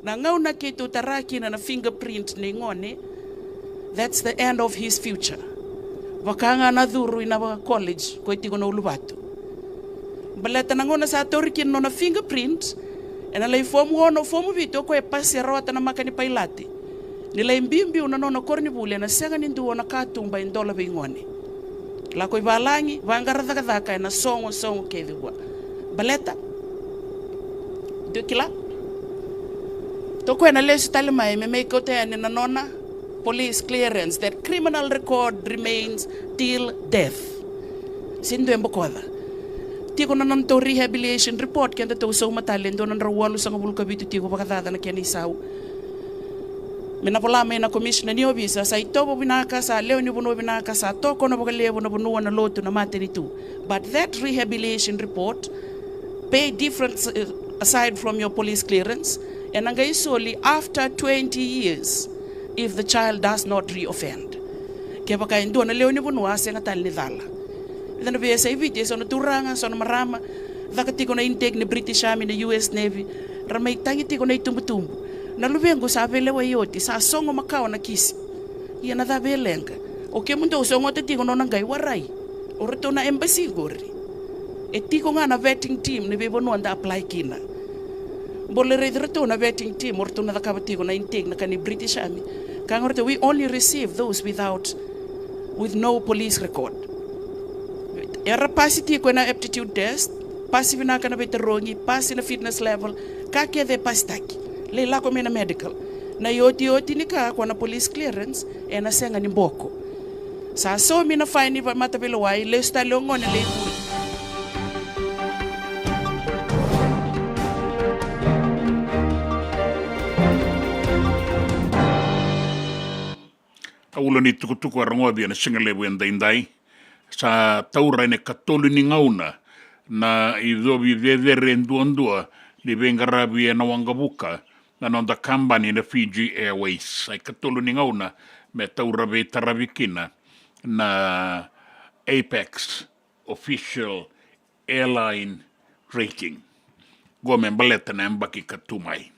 Na ngauna ke tu taraki na fingerprint ni ngone, that's the end of his future. Wakanga na dhuru ina college ko itigo na ulubatu. Baleta na ngona sa toriki no na fingerprint, ena lay fomu vito ko e pasi rawata na makani pailati. Nila imbimbi una no korni bule na senga nindu ona katumba indola bingone. La ko ibalangi vangara daka na songo ke diwa. Baleta Dukila Toko na lesu talima me make na nona police clearance that criminal record remains till death. Sindo embokoda. Tiko na non to rehabilitation report kenda to so matalendo na rawalu sa ngabul kabitu tiko bakadada na kani saw. Minapola na commissioner ni obisa sa itobo binaka sa leo ni buno binaka sa toko na bogalevo na buno na lotu na matenitu. But that rehabilitation report pay difference aside from your police clearance. And solely after 20 years, if the child does not reoffend. Kaya baka endo na leo ni bunwa sa ngatal ni dala. Ito na biya sa ibigay, so naturanga, so marama, dakati ko na intake ni British Army na US Navy, ramay tangiti ko na itumbutumbu. Nalubengo sa avelewa yoti, sa songo makaw na kisi. Iyan na dabelenga. O kaya mundo, so ngotati ko na nanggay waray. O rito na embassy gori. E tiko nga na vetting team ni bebo no anda apply kina. Bolere dito na vetting team or to na nakabatigo na intake na kani British Army. Kangorte we only receive those with no police record. Era pasiti ko na aptitude test, passive na kana beterongi, pass na fitness level, kake de pastaki. le lako mena medical na yoti ni ka kwa na police clearance e na senga ni mboko sa so mina fine va mata pelo wai le sta le ngone le Aula ni tukutuku arangoa bia na singa lebu endai sa taura ne katolu ni ngauna na i dobi vedere nduandua li vengarabi e na wangabuka na nonda company na Fiji Airways ai katolu ni ngauna me taura ve taravikina na Apex Official Airline Rating gome mbaleta na mbaki katumai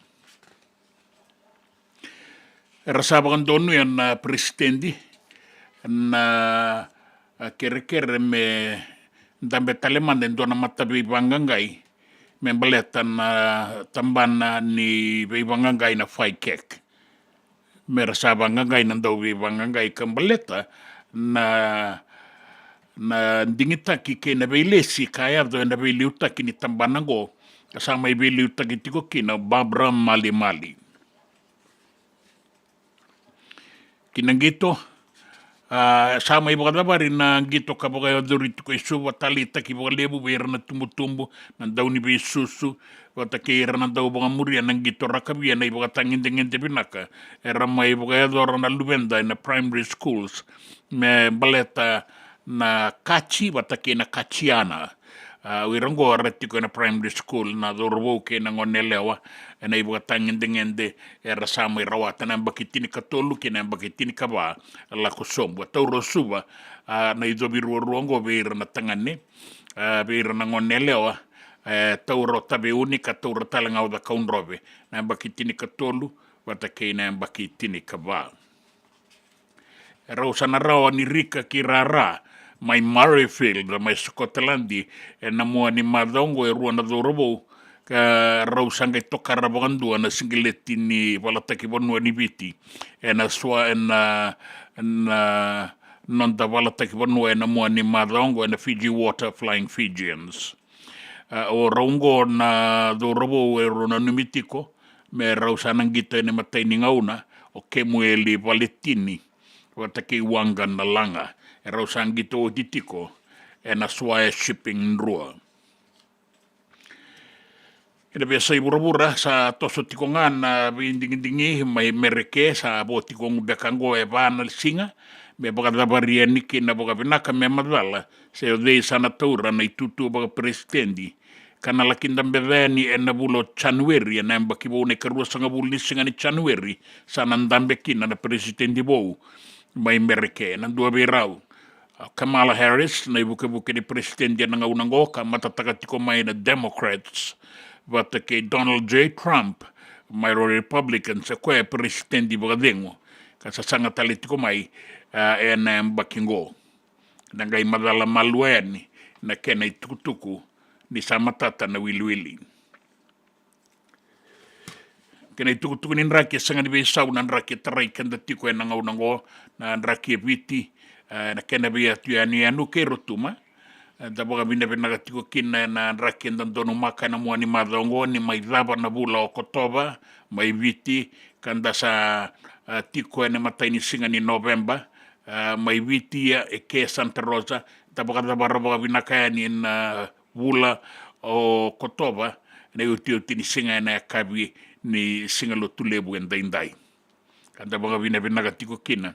rasabakan donu yan na presidendi na kere-kere me dambe taleman den dona matabi bangangai me baleta na tambana ni bangangai na faikek me rasabangangai nan daw bangangai kambaleta na dingita ki ke na beilesi kaya do na beiliuta ki ni tambana go kasama beiliuta ki tiko ki na Barbara Mali kinangito sama ibu kata bari na gito kabaga duritu ko isu watalita ki baga lebu bera na tumbu na daw ni be susu wata kera na daw baga muria na gito rakabi na ibu kata nginde binaka era mai ibu kaya dora na lubenda na primary schools me baleta na kachi wata ke na kachiana wirango arati ko na primary school na dorbo ke na ngonelewa na ibu ngende era sama rawata na bakitini katolu ke na bakitini kaba la kusombo tauro suba na idobiru ruango beira na tangane beira na ngonelewa tauro tabe unika tauro talanga da kaunrobe na bakitini katolu wata ke na bakitini kaba rausana rawa ni rika kirara mai Murrayfield mai Scotlandi na mua ni madongo ruana dorobo ka rausanga toka rabangandua na singileti ni walataki bonua ni viti na swa na nonda walataki bonua na mua ni madongo na Fiji Water Flying Fijians o raungo na dorobo runa numitiko me rausana ngita ni mataini ngauna o kemueli valetini wataki wanga na langa rausangito o titiko na swa shipping rua ina biasa ibura-bura sa toso tikongan na binding-dingi may mereke sa bo tikong bekango e bana singa me baga dabarian niki na baga binaka me madala se ode sana taura na itutu baga presidendi kana lakindam beveni e na bulo January na mbaki bo ne karua sanga buli singa ni January sana ndambe kina na presidendi bo may mereke na dua berau Kamala Harris na ibuke-buke ni presidente na ngaunango ka matatakatiko may na Democrats but kay Donald J. Trump may Republicans sa kwe presidente bagadengo kasasanga talitiko may na mbakingo nangay madala malwen na kenay tukutuku ni samatata na wili-wili kenay tukutuku ni nraki sanga ni besaw na nraki taray kanda tiko na ngaunango na nraki viti na kena bia tuani anu ke rotuma da boga bina bina gatiko kina na raken dan donu maka na muani madongo ni mai lava na bula o kotoba mai viti kanda sa tiko ene matai ni singa ni November mai viti e ke Santa Rosa da boga bina kaya ni na bula o kotoba na uti ni singa na kabi ni singa lo tulebu endai kanda boga bina gatiko kina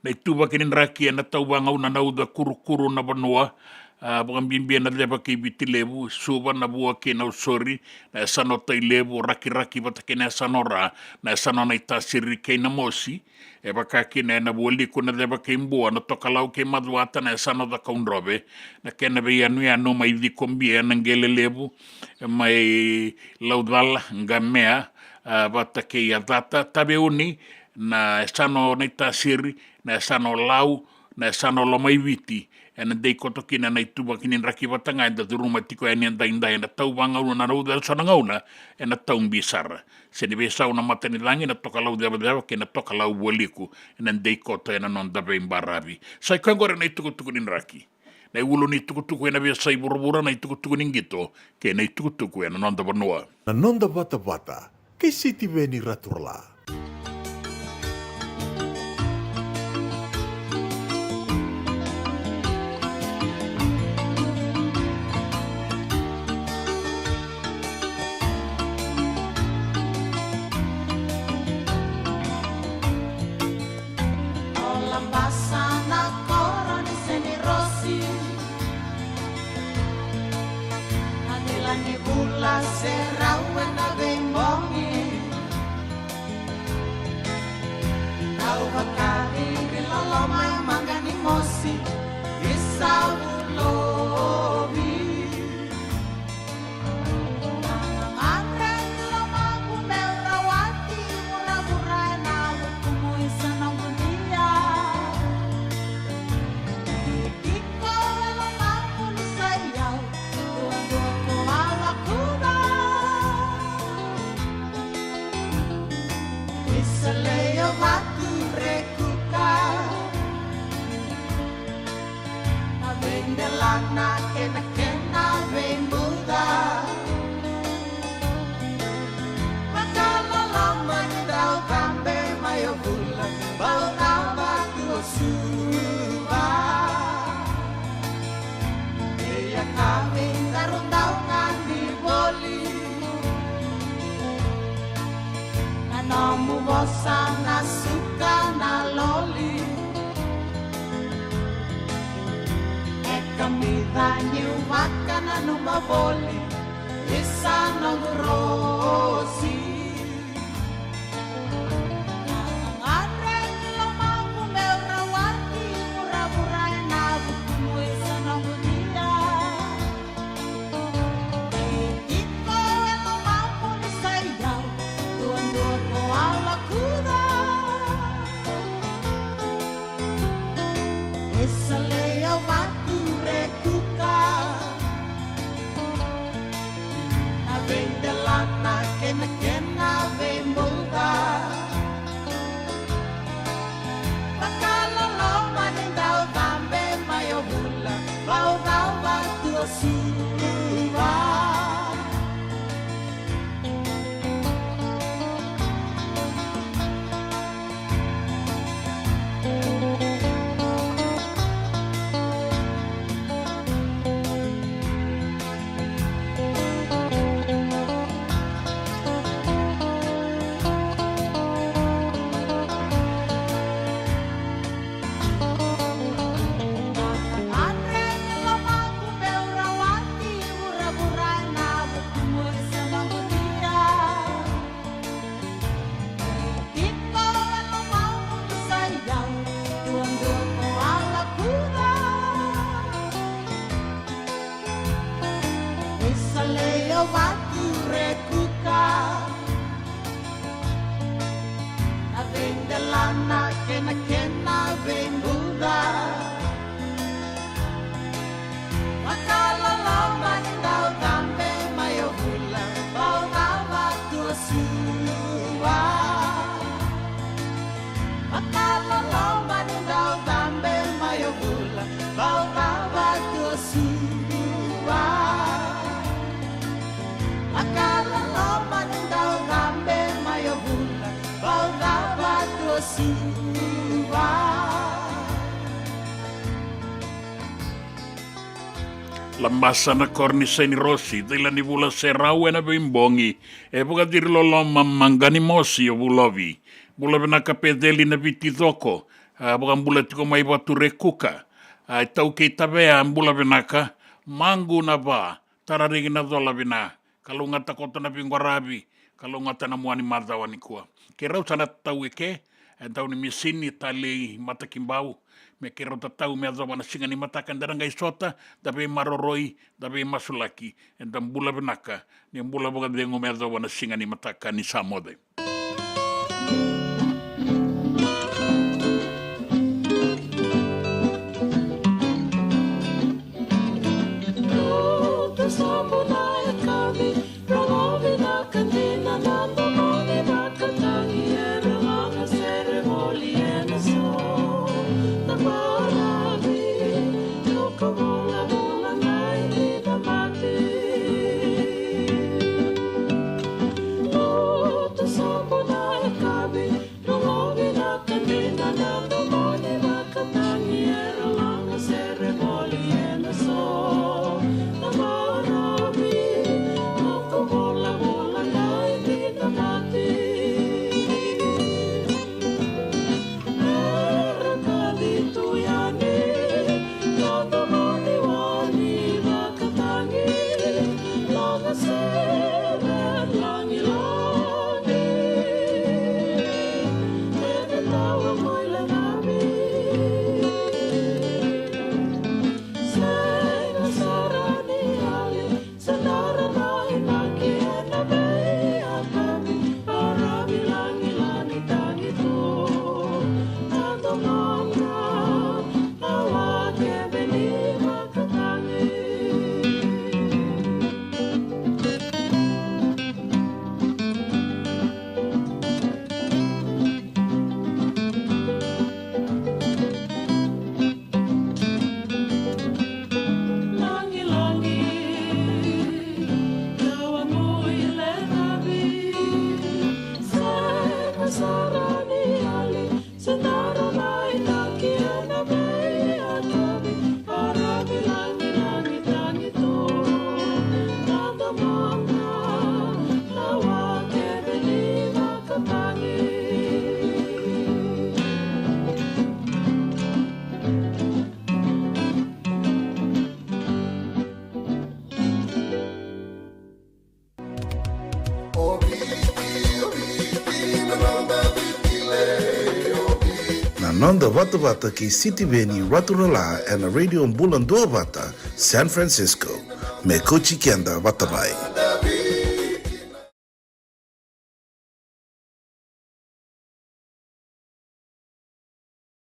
na ituba kinin raki na tawanga una na uda kuru na banua bangam bimbia na leba ki bitilebu suba na bua ke na usori na sano tailebu raki bata ke na sanora na sano na itasiri ke na mosi e baka ke na buali ko na leba ke mbua na tokalau ke maduata na sano da kaunrobe na ke na be anu mai di kombia na ngelelebu mai laudala ngamea bata ke ya data tabe uni na sano na itasiri na sano lau na sano lomai viti ena dei koto kina na ituba kinin raki batanga enda duruma tiko ena inda na tau banga una na uda sana ngauna ena tau bisara se ni besa una matani langi na toka lau deba ke na toka lau woliku ena dei koto ena non dabe imbarabi sai kangore na ituku nin raki na ulu ni tuku ena besa ibura na ituku ningito ke na ituku ena non daba noa Na nonda bata-bata, kay City Veni Raturala. Sana suka na loli kami danyu makana numavoli isana rosi Lambasana cornisa ni Rossi, della ni vula serau e na bimbongi, e buka dirlo loma mangani mosi o bulovi. Bula bena kapedeli na viti doko, buka bula tiko mai watu rekuka. Tau kei tabea bula benaka, mangu na ba, tararigi na dola bena, kalunga takota na bingwarabi, kalunga tana muani madawani kua. Ke rau sana tau eke, tau ni misini talei matakimbau, me ke rota tau me azawa na singa ni matakan daranga isota, dabe maroroi, dabe masulaki, dan bula benaka, ni bula buka dengo me azawa na singa ni matakan ni samode. Nanda Vata Vata ki City Veni Raturala and Radio Bulan Dua Vata, San Francisco. Me Kochi Kenda Vatabai.